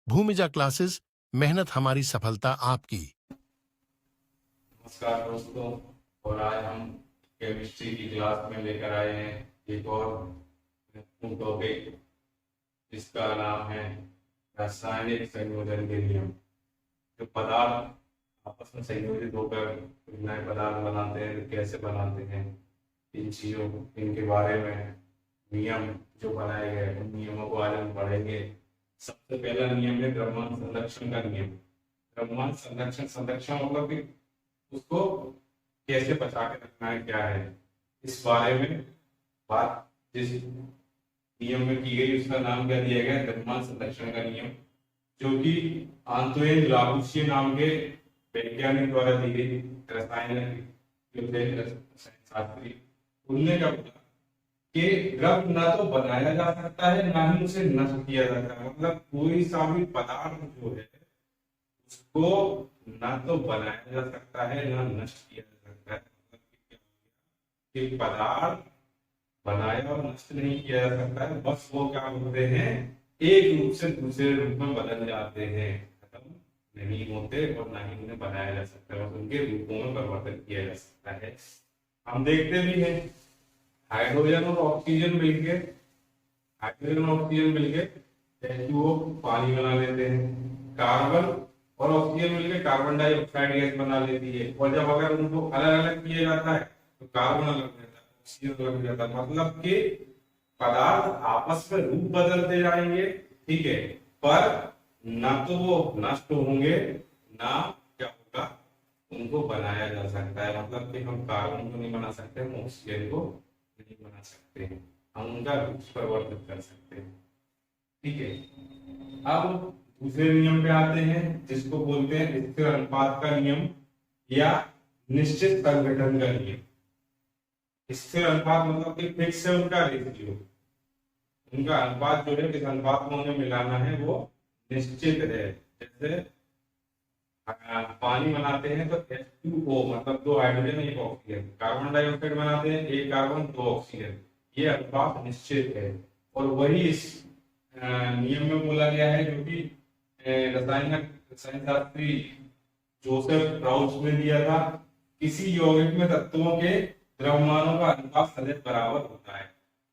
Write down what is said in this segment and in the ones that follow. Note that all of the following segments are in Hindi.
भूमिजा क्लासेस, मेहनत हमारी सफलता आपकी। नमस्कार दोस्तों, और आज हम केमिस्ट्री की क्लास में लेकर आए हैं एक और टॉपिक जिसका नाम है रासायनिक संयोजन के नियम। जो पदार्थ आपस में संयोजित होकर नए पदार्थ बनाते हैं, तो कैसे बनाते हैं, इन चीजों इनके बारे में नियम जो बनाए गए उन नियमों को आज हम पढ़ेंगे। सबसे पहला नियम है द्रव्यमान संरक्षण का नियम। द्रव्यमान संरक्षण मतलब कि उसको कैसे बचा के रखना है, क्या है, इस बारे में बात जिस नियम में की गई उसका नाम क्या दिया गया, द्रव्यमान संरक्षण का नियम, जो कि आंतोइन लाबुशिये नाम के वैज्ञानिक द्वारा दी गई। रसायन शास्त्री, उनने क्या बोला कि द्रव ना तो बनाया जा सकता है ना ही उसे नष्ट किया जाता है। मतलब कोई सा भी पदार्थ जो है उसको ना तो बनाया जा सकता है ना नष्ट किया जा सकता है। मतलब कि पदार्थ बनाया और नष्ट नहीं किया जा सकता है, बस वो क्या होते हैं, एक रूप से दूसरे रूप में बदल जाते हैं, खत्म नहीं होते और ना ही उन्हें बनाया जा सकता है, बस उनके रूपों में परिवर्तन किया जा सकता है। हम देखते भी हैं हाइड्रोजन और ऑक्सीजन मिलके H2O पानी बना लेते हैं, कार्बन और ऑक्सीजन मिलकर कार्बन डाइऑक्साइड गैस बना लेती है। और जब अगर उनको अलग अलग किया जाता है तो कार्बन अलग रहता है, ऑक्सीजन अलग रहता है। मतलब कि पदार्थ आपस में रूप बदलते जाएंगे, ठीक है, पर ना तो वो नष्ट होंगे ना क्या होगा, उनको बनाया जा सकता है। मतलब कि हम कार्बन को नहीं बना सकते, हम ऑक्सीजन को नहीं बना सकते, हम उनका रूप परिवर्तित कर सकते हैं, ठीक है। अब दूसरे नियम पे आते हैं जिसको बोलते हैं स्थिर अनुपात का नियम या निश्चित संगठन का नियम। स्थिर अनुपात मतलब कि फिक्स है उनका रेशियो, उनका अनुपात जो है, किस अनुपात में उन्हें मिलाना है वो निश्चित है। जैसे पानी बनाते हैं तो H2O मतलब 2 हाइड्रोजन 1 ऑक्सीजन, कार्बन डाइऑक्साइड बनाते हैं 1 कार्बन 2 ऑक्सीजन, ये अनुपात निश्चित है। और वही इस नियम में बोला गया है जो कि रसायन शास्त्री जोसेफ प्राउच ने दिया था। किसी यौगिक में तत्वों के द्रव्यमानों का अनुपात सदैव बराबर होता है।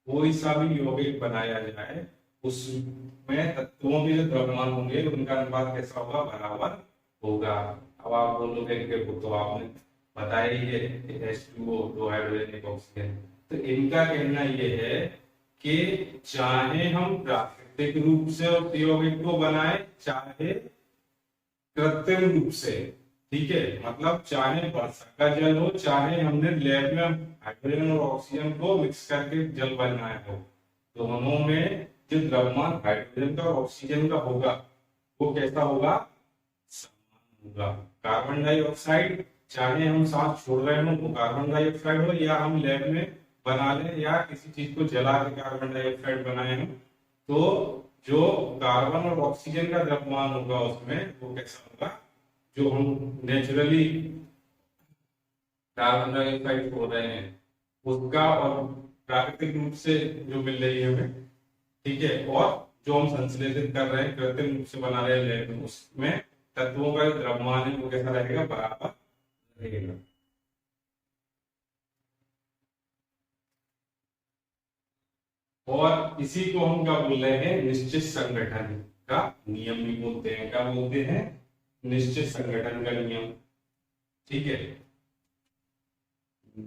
कोई सा भी यौगिक बनाया जाए उसमें तत्वों के जो द्रव्यमान होंगे उनका अनुपात कैसा होगा, बराबर होगा। अब आप बोलोगे देखो तो आपने बताया ही है H2O 2 हाइड्रोजन 1 ऑक्सीजन, तो इनका कहना यह है कि चाहे हम प्राकृतिक रूप से यौगिक को बनाए चाहे कृत्रिम रूप से, ठीक है, मतलब चाहे वर्षा का जल हो चाहे हमने लैब में हाइड्रोजन और ऑक्सीजन को मिक्स करके जल बनाया हो, दोनों में जो द्रव्यमान हाइड्रोजन का और ऑक्सीजन का होगा वो कैसा होगा, समान होगा। कार्बन डाइऑक्साइड चाहे हम सांस छोड़ रहे हो तो कार्बन डाइऑक्साइड हो, या हम लैब में बना लें या किसी चीज को जला के कार्बन डाइऑक्साइड बनाए हो, तो जो कार्बन और ऑक्सीजन का द्रव्यमान होगा उसमें वो कैसा होगा, जो हम नेचुरली कार्बन डाइऑक्साइड छोड़ रहे हैं उसका और प्राकृतिक रूप से जो मिल रही है हमें, ठीक है, और जो हम संश्लेषित कर रहे हैं कृत्रिम रूप से बना रहे हैं लैब में, उसमें तत्वों का द्रव्यमान है वो कैसा रहेगा, बराबर रहेगा। और इसी को हम क्या बोल रहे हैं, निश्चित संगठन का नियम भी बोलते हैं। क्या बोलते हैं, निश्चित संगठन का नियम, ठीक है,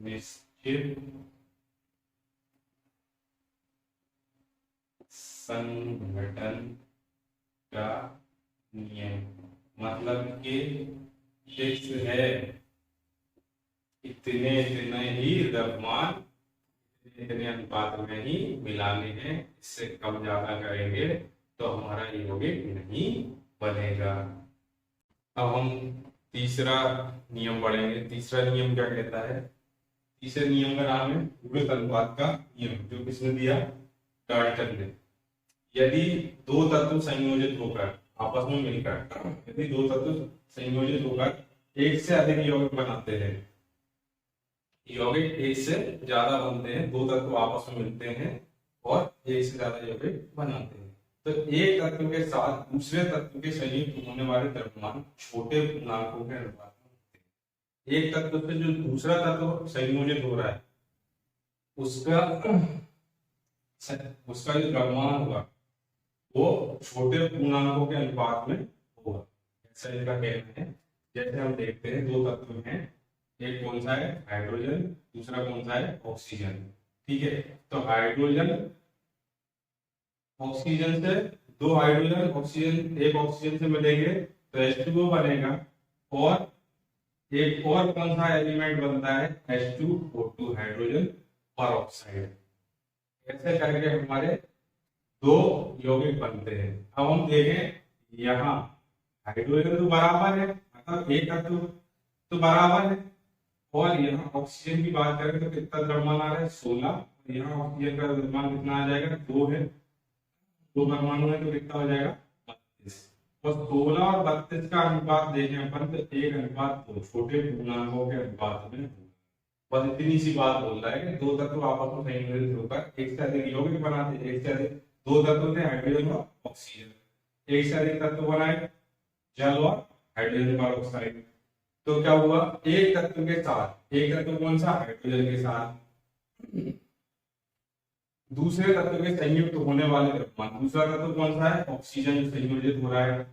निश्चित संगठन का नियम मतलब कि फिक्स है, इतने इतने ही द्रव्यमान इतने अनुपात में ही मिलाने हैं, इससे कम ज्यादा करेंगे तो हमारा यौगिक नहीं बनेगा। अब हम तीसरा नियम पढ़ेंगे। तीसरा नियम क्या कहता है, तीसरे नियम का नाम है विपरीत अनुपात का नियम, जो किसने दिया, डाल्टन ने। यदि दो तत्व संयोजित होकर आपस में मिलकर, यदि दो तत्व संयोजित होकर एक से अधिक यौगिक बनाते हैं, यौगिक एक से ज्यादा बनते हैं, दो तत्व आपस में मिलते हैं और एक से ज्यादा यौगिक बनाते हैं, तो एक तत्व के साथ दूसरे तत्व के संयुक्त होने वाले द्रव्यमान छोटे पूर्णांकों के अनुपात में होते हैं। एक तत्व से जो दूसरा तत्व संयोजित हो रहा है उसका जो द्रव्यमान होगा वो छोटे पूर्णांकों के अनुपात में होगा, ऐसा इनका कहना है। जैसे हम देखते हैं दो तत्व हैं, एक कौन सा है हाइड्रोजन, दूसरा कौन सा है ऑक्सीजन। ठीक है, तो हाइड्रोजन ऑक्सीजन से दो हाइड्रोजन ऑक्सीजन एक ऑक्सीजन से मिलेंगे तो H2O बनेगा, और एक और कौन सा एलिमेंट बनता है H2O2 हाइड्रोजन पर ऑक्साइड। ऐसे करके हमारे दो यौगिक बनते हैं। अब हम देखें यहाँ हाइड्रोजन तो बराबर है, मतलब एक तत्व तो बराबर है, और यहाँ ऑक्सीजन की बात करें तो कितना द्रव्यमान आ रहा है 16, यहाँ ऑक्सीजन का द्रव्यमान कितना आ जाएगा 2 है, 2 परमाणु है तो कितना हो जाएगा 32। और 16 और 32 का अनुपात देखें अपन तो 1:2 छोटे पूर्णांकों के अनुपात में। बस इतनी सी बात बोल रहा है कि दो तत्व आपस में संयोजित होकर एक से अधिक यौगिक बनाते हैं। एक से अधिक दो तत्व थे हाइड्रोजन और ऑक्सीजन, एक से अधिक तत्व बनाए जल और हाइड्रोजन पर ऑक्साइड। तो क्या हुआ, एक तत्व के साथ, एक तत्व कौन सा हाइड्रोजन के साथ दूसरे तत्व के संयुक्त होने वाले द्रव्यमान, दूसरा तत्व कौन सा है ऑक्सीजन जो संयोजित हो रहा है।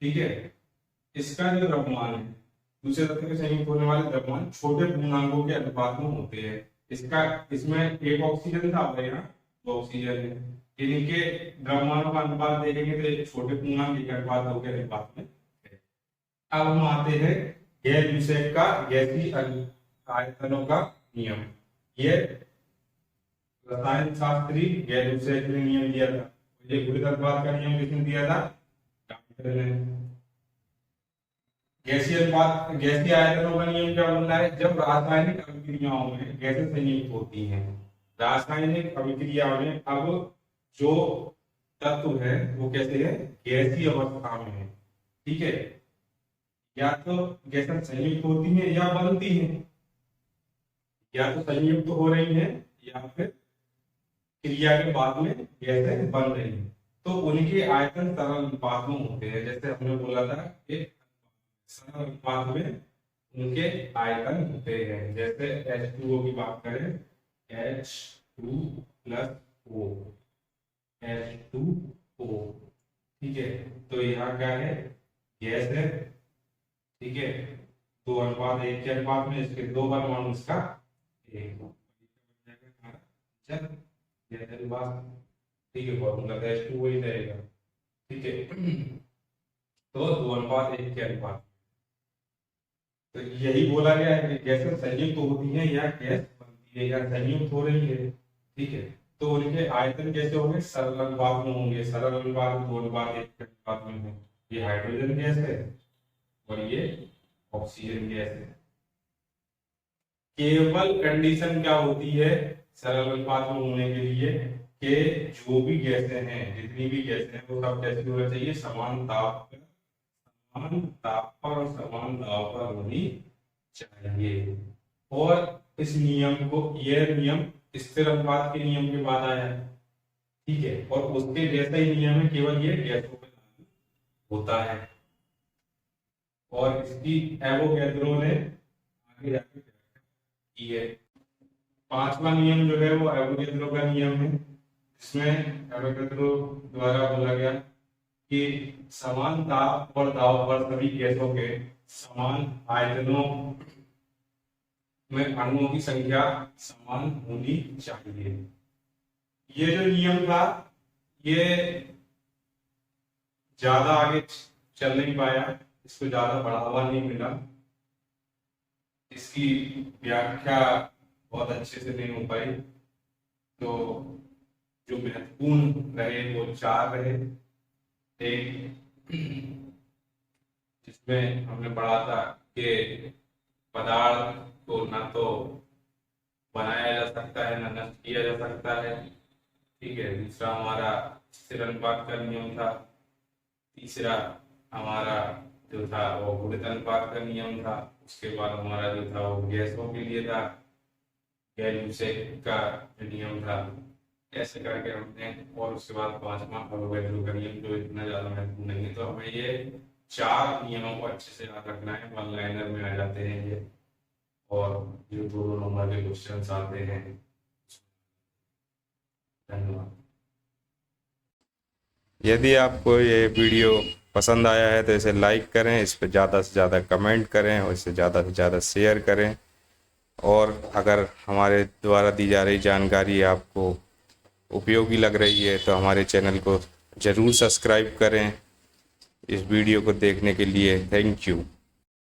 ठीक है, इसका जो द्रव्यमान है दूसरे तत्व के संयुक्त होने वाले द्रव्यमान छोटे पूर्णांकों के अनुपात में होते हैं। इसका इसमें एक ऑक्सीजन था और यहाँ दो ऑक्सीजन है, इनके द्रव्यमानों का अनुपात देखेंगे तो एक छोटे पूर्णांक के अनुपात के अनुपात में है। अब हम आते हैं गैस विषय का गैसीय आयतनों का नियम। ये रसायन शास्त्री गैस विषय के लिए नियम दिया था, ये गुणित अनुपात का नियम किसने दिया था डॉक्टर ने। गैसीय अनुपात गैसीय आयतनों का नियम क्या बोल रहा है, जब रासायनिक अभिक्रियाओं में गैसें संयुक्त होती हैं, रासायनिक अभिक्रिया में अब जो तत्व है वो कैसे है गैसीय अवस्था में है। ठीक है, या तो गैसें संयुक्त होती हैं या बनती हैं, या तो संयुक्त हो रही हैं या फिर क्रिया के बाद में गैसें बन रही हैं, तो उनके आयतन तरल अनुपात में होते हैं। जैसे हमने बोला था कि सरल अनुपात में उनके आयतन होते हैं। जैसे H2O की बात करें H2+O H2O। ठीक है, तो यहाँ क्या है गैस है। ठीक है, 2:1 के अनुपात में इसके दो परमाणु इसका एक, ठीक है, फॉर्मूला H2O ही रहेगा। ठीक है, तो 2:1 के अनुपात। तो यही बोला गया है कि गैसें संयुक्त होती हैं या गैस बनती है या संयुक्त हो रही है। ठीक है, तो उनके आयतन कैसे होंगे सरल अनुपात में होंगे। सरल अनुपात 2:1 के अनुपात में है। ये हाइड्रोजन गैस है और ये ऑक्सीजन गैस है। केवल कंडीशन क्या होती है सरल अनुपात में होने के लिए कि जो भी गैसें हैं, जितनी भी गैसें हैं वो सब कैसे होना चाहिए समान ताप पर और समान दाब पर होनी चाहिए। और इस नियम को, यह नियम स्थिर अनुपात के नियम के बाद आया है। ठीक है, और उसके जैसा ही नियम है, केवल ये गैसों पे लागू होता है। और इसकी एवोगैड्रो ने आगे जाके की है। 5वां नियम जो है वो एवोगैड्रो का नियम है, जिसमें एवोगैड्रो द्वारा बोला गया कि समान ताप और दाब पर सभी गैसों के समान आयतनों में अणुओं की संख्या समान होनी चाहिए। ये जो नियम था ये ज्यादा आगे चल नहीं पाया, इसको ज्यादा बढ़ावा नहीं मिला, इसकी व्याख्या बहुत अच्छे से नहीं हो पाई। तो जो महत्वपूर्ण रहे वो 4 रहे। एक जिसमें हमने पढ़ा था कि पदार्थ को ना तो बनाया जा सकता है ना नष्ट किया जा सकता है। ठीक है, दूसरा हमारा स्थिर अनुपात का नियम था। तीसरा हमारा जो था वो गुणित अनुपात का नियम था। उसके बाद हमारा जो था वो गैसों के लिए था, गैस विषय का जो नियम था। ऐसे करके हमने, और उसके बाद पांचवा अवोगाड्रो का नियम जो इतना ज्यादा महत्वपूर्ण नहीं है। तो हमें ये 4 नियमों को अच्छे से याद रखना है, वन लाइनर में आ जाते हैं ये, और जो 2 नंबर के क्वेश्चन आते हैं। धन्यवाद। यदि आपको ये वीडियो पसंद आया है तो इसे लाइक करें, इस पर ज़्यादा से ज़्यादा कमेंट करें और इसे ज़्यादा से ज़्यादा शेयर करें। और अगर हमारे द्वारा दी जा रही जानकारी आपको उपयोगी लग रही है तो हमारे चैनल को ज़रूर सब्सक्राइब करें। इस वीडियो को देखने के लिए थैंक यू।